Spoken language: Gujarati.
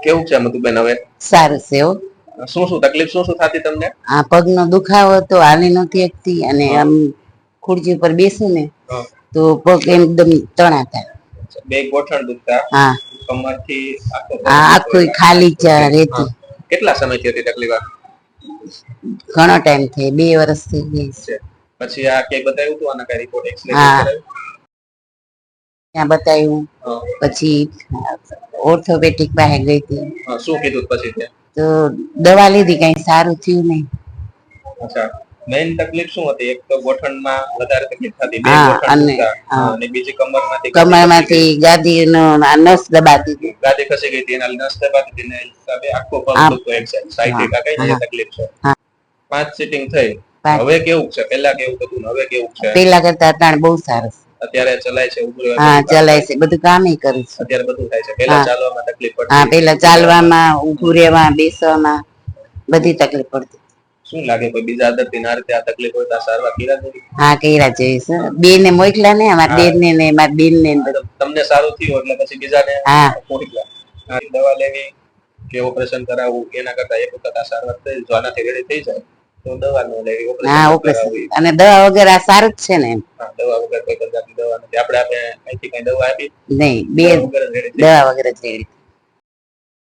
કેવું છે મધુબેન હવે? સારું છે હો. શું શું તકલીફ શું શું થતી તમને? આ પગનો દુખાવો હતો, હાલી નહોતી શકતી, અને આમ ખુરશી ઉપર બેસું ને તો પગ એકદમ તણા થાય. બે ગોઠણ દુખતા, હા, કમરથી આખું ખાલી જ રહેતી. કેટલા સમયથી હતી તકલીફ? ઘણો ટાઈમ થઈ, 2 વર્ષ થઈ ગયા છે. પછી આ કે બતાવ્યું તું આના કઈ રિપોર્ટ એક્સરે કરાવ્યું? ત્યાં બતાવ્યું, પછી ઓર્થોપેડિક પાસે ગઈ હતી. શું કીધું પછી? તો દવા લીધી, કઈ સારું થયું નહીં. અચ્છા, મેઇન તકલીફ શું હતી? એક તો ગોઠણમાં વધારે તકલીફ થતી, બે ગોઠણ દુખતા, અને બીજી કમરમાંથી ગાદીનો નસ દબાતી હતી. ગાદી ખસી ગઈ હતી, એના નસ દબાતી હતી ને હિસાબે આખો પગ દુખતો એક સાઈડ. સાઈટિકા કઈ જે તકલીફ છે. 5 સીટિંગ થઈ. હવે કેવું છે? પહેલા કેવું હતું ને હવે કેવું છે? પહેલા કરતા અત્યારે બહુ સારું. અત્યારે ચલાય છે, ઉભું રહે? હા, ચલાય છે, બધું કામ કરું છું. અત્યારે બધું થાય છે. પહેલા ચાલવામાં તકલીફ પડતી? હા, પહેલા ચાલવામાં, ઊભું રહેવામાં, બેસવામાં બધી તકલીફ પડતી. શું લાગે કોઈ બીજા દર્દી ના રીતે આ તકલીફ હોય તો સારવાર કર્યા નથી? હા, કર્યા છે. બે ને મોકલ્યા ને, અમારા દેર ને મારા બેન ને. તમને સારું થયું એટલે પછી બીજાને મોકલ્યા. દવા લેવી કે ઓપરેશન કરાવવું, એના કરતા એક વખત આ સારવાર થઈ, જો આનાથી રેડી થઈ જાય તો દવા ન લેવી, ઓપરેશન. અને દવા વગર આ સારું જ છે ને? હા, દવા વગર કોઈ પ્રકારની દવા નથી. આપણે અહીંથી કઈ દવા આપી નહીં, દવા વગર જ રેડી.